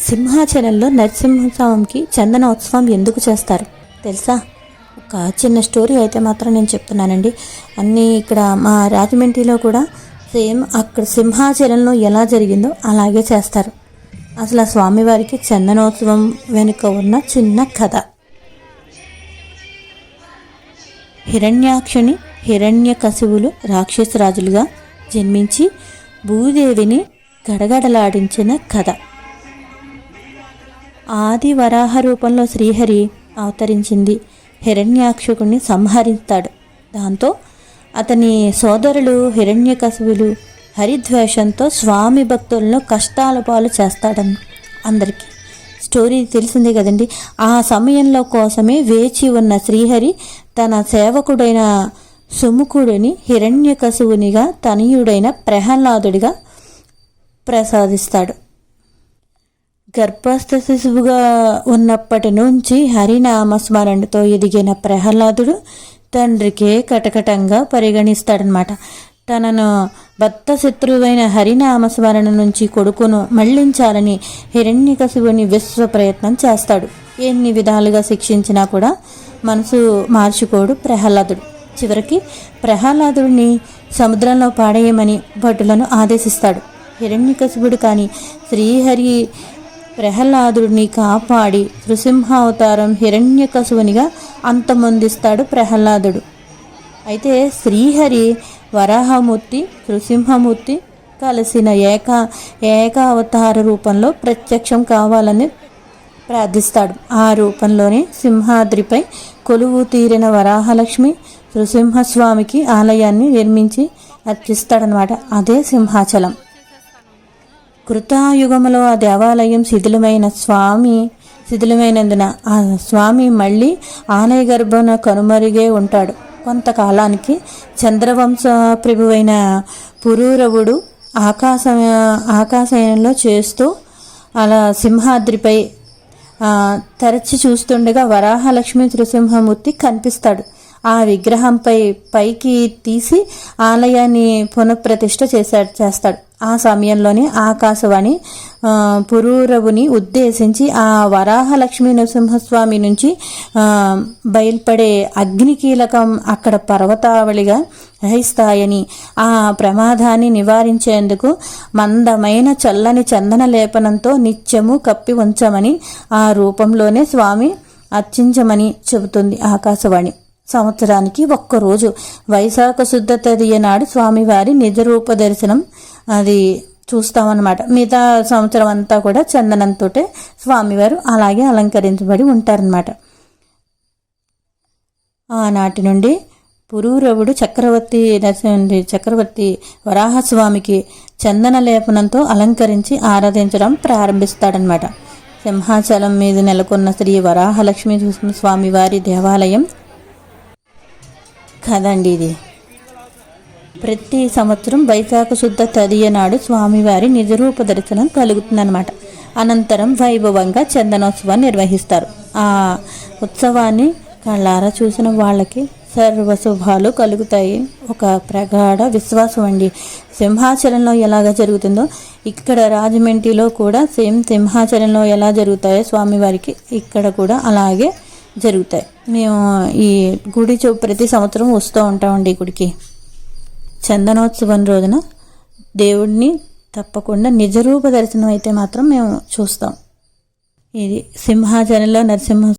సింహాచలంలో నరసింహస్వామికి చందనోత్సవం ఎందుకు చేస్తారు తెలుసా? ఒక చిన్న స్టోరీ అయితే మాత్రం నేను చెప్తున్నానండి. అన్నీ ఇక్కడ మా రాజమండ్రిలో కూడా సేమ్ అక్కడ సింహాచలంలో ఎలా జరిగిందో అలాగే చేస్తారు. అసలు ఆ స్వామివారికి చందనోత్సవం వెనుక ఉన్న చిన్న కథ. హిరణ్యాక్షుని హిరణ్యకశిపులు రాక్షసరాజులుగా జన్మించి భూదేవిని గడగడలాడించిన కథ. ఆది వరాహ రూపంలో శ్రీహరి అవతరించింది హిరణ్యాక్షకుని సంహరిస్తాడు. దాంతో అతని సోదరులు హిరణ్యకశిపులు హరిద్వేషంతో స్వామి భక్తులను కష్టాల పాలు చేస్తాడని అందరికీ స్టోరీ తెలిసిందే కదండి. ఆ సమయంలో కోసమే వేచి ఉన్న శ్రీహరి తన సేవకుడైన సుముఖుడిని హిరణ్యకశిపునిగా తనయుడైన ప్రహ్లాదుడిగా ప్రసాదిస్తాడు. గర్భస్థ శిశువుగా ఉన్నప్పటి నుంచి హరినామస్మరణతో ఎదిగిన ప్రహ్లాదుడు తండ్రికే కటకటంగా పరిగణిస్తాడనమాట. తనను భర్త శత్రువైన హరినామస్మరణ నుంచి కొడుకును మళ్లించాలని హిరణ్యకశిపుని విశ్వ ప్రయత్నం చేస్తాడు. ఎన్ని విధాలుగా శిక్షించినా కూడా మనసు మార్చుకోడు ప్రహ్లాదుడు. చివరికి ప్రహ్లాదుడిని సముద్రంలో పాడేయమని భటులను ఆదేశిస్తాడు. హిరణ్యకశిపుడు కానీ శ్రీహరి ప్రహ్లాదుడిని కాపాడి నృసింహావతారం హిరణ్యకశిపునిగా అంతమొందిస్తాడు ప్రహ్లాదుడు. అయితే శ్రీహరి వరాహమూర్తి నృసింహమూర్తి కలిసిన ఏకావతార రూపంలో ప్రత్యక్షం కావాలని ప్రార్థిస్తాడు. ఆ రూపంలోనే సింహాద్రిపై కొలువు తీరిన వరాహలక్ష్మి నృసింహస్వామికి ఆలయాన్ని నిర్మించి అర్చిస్తాడనమాట. అదే సింహాచలం. కృతాయుగములో ఆ దేవాలయం శిథిలమైనందున ఆ స్వామి మళ్ళీ ఆలయ గర్భన కనుమరుగే ఉంటాడు. కొంతకాలానికి చంద్రవంశ ప్రభువైన పురూరవుడు ఆకాశయంలో చేస్తూ అలా సింహాద్రిపై తరచి చూస్తుండగా వరాహలక్ష్మి నృసింహమూర్తి కనిపిస్తాడు. ఆ విగ్రహంపై పైకి తీసి ఆలయాన్ని పునఃప్రతిష్ఠ చేస్తాడు. ఆ సమయంలోనే ఆకాశవాణి పురూరవుని ఉద్దేశించి ఆ వరాహలక్ష్మీ నరసింహస్వామి నుంచి బయల్పడే అగ్నికీలకం అక్కడ పర్వతావళిగా గ్రహిస్తాయని, ఆ ప్రమాదాన్ని నివారించేందుకు మందమైన చల్లని చందన లేపనంతో నిత్యము కప్పి ఉంచమని, ఆ రూపంలోనే స్వామి అర్చించమని చెబుతుంది ఆకాశవాణి. సంవత్సరానికి ఒక్కరోజు వైశాఖ శుద్ధ తదియ నాడు స్వామివారి నిజరూప దర్శనం అది చూస్తామన్నమాట. మిగతా సంవత్సరం అంతా కూడా చందనంతో స్వామివారు అలాగే అలంకరించబడి ఉంటారన్నమాట. ఆనాటి నుండి పురూరవుడు చక్రవర్తి వరాహస్వామికి చందన లేపనంతో అలంకరించి ఆరాధించడం ప్రారంభిస్తాడనమాట. సింహాచలం మీద నెలకొన్న శ్రీ వరాహలక్ష్మీ స్వామివారి దేవాలయం కదండి ఇది. ప్రతి సంవత్సరం వైశాఖ శుద్ధ తదియ నాడు స్వామివారి నిజరూప దర్శనం కలుగుతుందన్నమాట. అనంతరం వైభవంగా చందనోత్సవాన్ని నిర్వహిస్తారు. ఆ ఉత్సవాన్ని కళ్ళారా చూసిన వాళ్ళకి సర్వశుభాలు కలుగుతాయి. ఒక ప్రగాఢ విశ్వాసం అండి. సింహాచలంలో ఎలాగ జరుగుతుందో ఇక్కడ రాజమండ్రిలో కూడా సేమ్ సింహాచలంలో ఎలా జరుగుతాయో స్వామివారికి ఇక్కడ కూడా అలాగే జరుగుతాయి. మేము ఈ గుడి ప్రతి సంవత్సరం వస్తూ ఉంటామండి ఈ గుడికి. చందనోత్సవం రోజున దేవుడిని తప్పకుండా నిజరూప దర్శనం అయితే మాత్రం మేము చూస్తాం. ఇది సింహాచలంలో నరసింహ